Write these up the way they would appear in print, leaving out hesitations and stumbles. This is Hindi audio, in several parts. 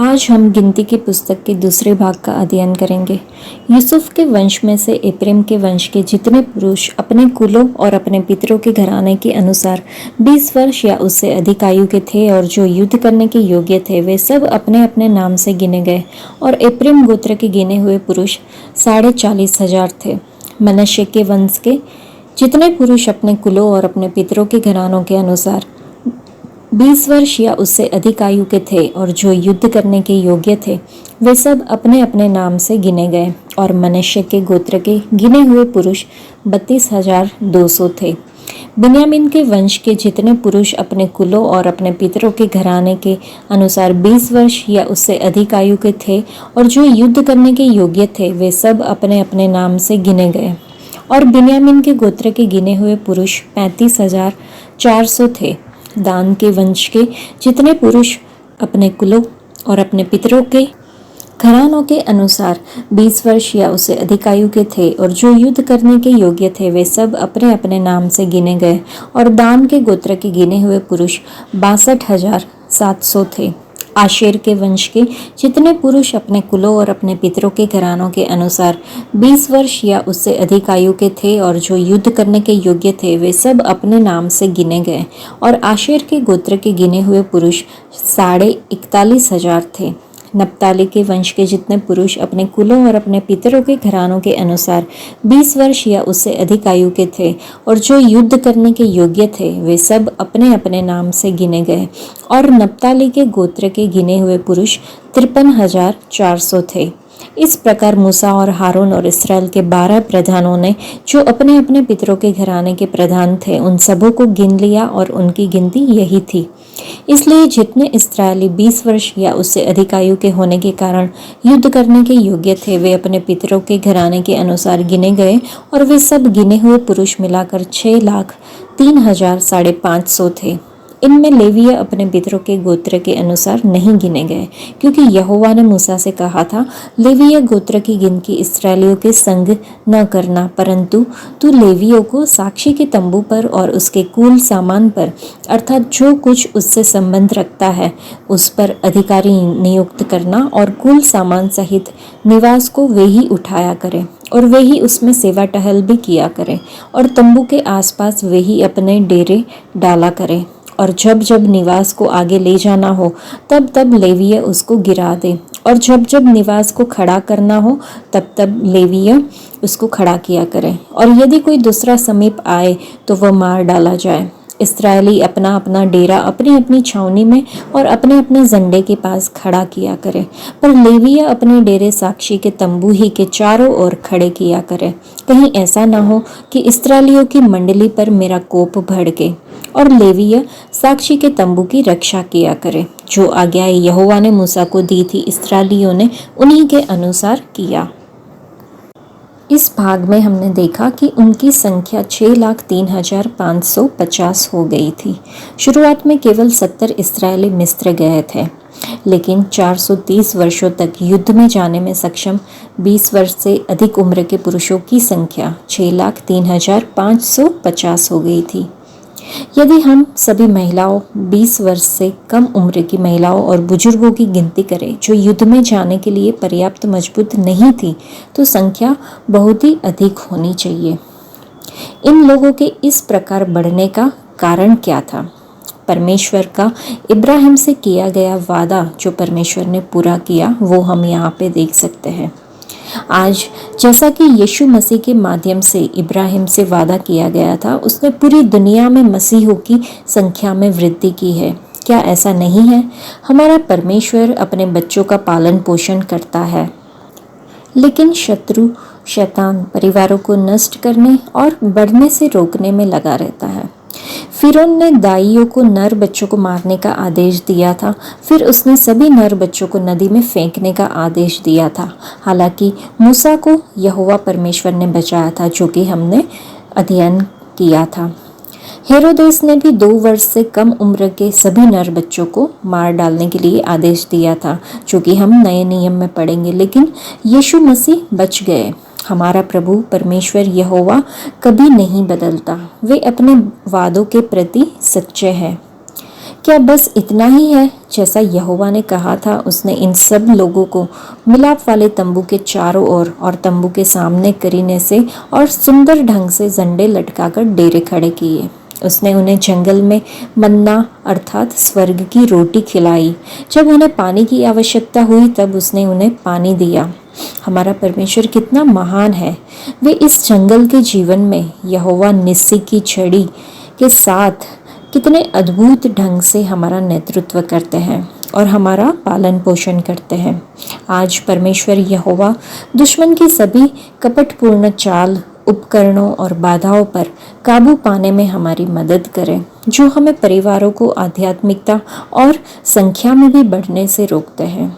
आज हम गिनती की पुस्तक के दूसरे भाग का अध्ययन करेंगे। यूसुफ के वंश में से एप्रैम के वंश के जितने पुरुष अपने कुलों और अपने पितरों के घराने के अनुसार 20 वर्ष या उससे अधिक आयु के थे और जो युद्ध करने के योग्य थे, वे सब अपने अपने नाम से गिने गए। और एप्रैम गोत्र के गिने हुए पुरुष 40,500 थे। मनश्शे के वंश के जितने पुरुष अपने कुलों और अपने पितरों के घरानों के अनुसार 20 वर्ष या उससे अधिक आयु के थे और जो युद्ध करने के योग्य थे, वे सब अपने अपने नाम से गिने गए। और मनश्शे के गोत्र के गिने हुए पुरुष 32,200 थे। बिन्यामीन के वंश के जितने पुरुष अपने कुलों और अपने पितरों के घराने के अनुसार 20 वर्ष या उससे अधिक आयु के थे और जो युद्ध करने के योग्य थे, वे सब अपने अपने नाम से गिने गए। और बिन्यामीन के गोत्र के गिने हुए पुरुष 35,400 थे। दान के वंश के जितने पुरुष अपने कुलों और अपने पितरों के घरानों के अनुसार 20 वर्ष या उससे अधिक आयु के थे और जो युद्ध करने के योग्य थे, वे सब अपने अपने नाम से गिने गए। और दान के गोत्र के गिने हुए पुरुष 62,700 थे। आशेर के वंश के जितने पुरुष अपने कुलों और अपने पितरों के घरानों के अनुसार 20 वर्ष या उससे अधिक आयु के थे और जो युद्ध करने के योग्य थे, वे सब अपने नाम से गिने गए। और आशेर के गोत्र के गिने हुए पुरुष 41,500 थे। नप्ताली के वंश के जितने पुरुष अपने कुलों और अपने पितरों के घरानों के अनुसार 20 वर्ष या उससे अधिक आयु के थे और जो युद्ध करने के योग्य थे, वे सब अपने अपने नाम से गिने गए। और नप्ताली के गोत्र के गिने हुए पुरुष 53,400 थे। इस प्रकार मूसा और हारून और इस्राएल के 12 प्रधानों ने, जो अपने अपने पितरों के घराने के प्रधान थे, उन सबों को गिन लिया और उनकी गिनती यही थी। इसलिए जितने इस्राएली 20 वर्ष या उससे अधिक आयु के होने के कारण युद्ध करने के योग्य थे, वे अपने पितरों के घराने के अनुसार गिने गए। और वे सब गिने हुए पुरुष मिलाकर 6,03,550 थे। इनमें लेवीय अपने पितरों के गोत्र के अनुसार नहीं गिने गए, क्योंकि यहोवा ने मूसा से कहा था, लेवीय गोत्र की गिनती इस्राएलियों के संग न करना, परंतु तू लेवियों को साक्षी के तंबू पर और उसके कुल सामान पर, अर्थात जो कुछ उससे संबंध रखता है, उस पर अधिकारी नियुक्त करना और कुल सामान सहित निवास को वे ही उठाया करें और वे ही उसमें सेवा टहल भी किया करें और तंबू के आसपास वे ही अपने डेरे डाला करें। और जब जब निवास को आगे ले जाना हो, तब तब लेवीय उसको गिरा दे, और जब जब निवास को खड़ा करना हो, तब तब लेवीय उसको खड़ा किया करे। और यदि कोई दूसरा समीप आए तो वह मार डाला जाए। इस्राएली अपना अपना डेरा अपनी अपनी छावनी में और अपने अपने झंडे के पास खड़ा किया करे, पर लेवीय अपने डेरे साक्षी के तंबू ही के चारों ओर खड़े किया करे। कहीं ऐसा ना हो कि इस्राएलियों की मंडली पर मेरा कोप भड़के। और लेवीय साक्षी के तंबू की रक्षा किया करे। जो आज्ञाएं यहोवा ने मूसा को दी थी, इस्राएलियों ने उन्हीं के अनुसार किया। इस भाग में हमने देखा कि उनकी संख्या 6,03,550 हो गई थी। शुरुआत में केवल 70 इस्राएली मिस्र गए थे, लेकिन 430 वर्षों तक युद्ध में जाने में सक्षम 20 वर्ष से अधिक उम्र के पुरुषों की संख्या 6,03,550 हो गई थी। यदि हम सभी महिलाओं, 20 वर्ष से कम उम्र की महिलाओं और बुजुर्गों की गिनती करें, जो युद्ध में जाने के लिए पर्याप्त मजबूत नहीं थी, तो संख्या बहुत ही अधिक होनी चाहिए। इन लोगों के इस प्रकार बढ़ने का कारण क्या था? परमेश्वर का इब्राहिम से किया गया वादा, जो परमेश्वर ने पूरा किया, वो हम यहाँ पे देख सकते हैं। आज जैसा कि यीशु मसीह के माध्यम से इब्राहिम से वादा किया गया था, उसने पूरी दुनिया में मसीहों की संख्या में वृद्धि की है। क्या ऐसा नहीं है? हमारा परमेश्वर अपने बच्चों का पालन पोषण करता है, लेकिन शत्रु शैतान परिवारों को नष्ट करने और बढ़ने से रोकने में लगा रहता है। फिरौन ने दाइयों को नर बच्चों को मारने का आदेश दिया था। फिर उसने सभी नर बच्चों को नदी में फेंकने का आदेश दिया था। हालांकि मूसा को यहोवा परमेश्वर ने बचाया था, जो कि हमने अध्ययन किया था। हेरोदेस ने भी 2 वर्ष से कम उम्र के सभी नर बच्चों को मार डालने के लिए आदेश दिया था, जो कि हम नए नियम में पढ़ेंगे। लेकिन यीशु मसीह बच गए। हमारा प्रभु परमेश्वर यहोवा कभी नहीं बदलता। वे अपने वादों के प्रति सच्चे हैं। क्या बस इतना ही है? जैसा यहोवा ने कहा था, उसने इन सब लोगों को मिलाप वाले तंबू के चारों ओर और तंबू के सामने करीने से और सुंदर ढंग से झंडे लटकाकर डेरे खड़े किए। उसने उन्हें जंगल में मन्ना अर्थात स्वर्ग की रोटी खिलाई। जब उन्हें पानी की आवश्यकता हुई तब उसने उन्हें पानी दिया। हमारा परमेश्वर कितना महान है। वे इस जंगल के जीवन में यहोवा निस्सी की छड़ी के साथ कितने अद्भुत ढंग से हमारा नेतृत्व करते हैं और हमारा पालन पोषण करते हैं। आज परमेश्वर यहोवा दुश्मन की सभी कपटपूर्ण चाल, उपकरणों और बाधाओं पर काबू पाने में हमारी मदद करे, जो हमें परिवारों को आध्यात्मिकता और संख्या में भी बढ़ने से रोकते हैं।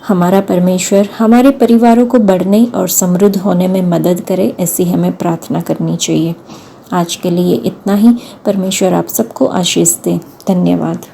हमारा परमेश्वर हमारे परिवारों को बढ़ने और समृद्ध होने में मदद करे, ऐसी हमें प्रार्थना करनी चाहिए। आज के लिए इतना ही। परमेश्वर आप सबको आशीष दे। धन्यवाद।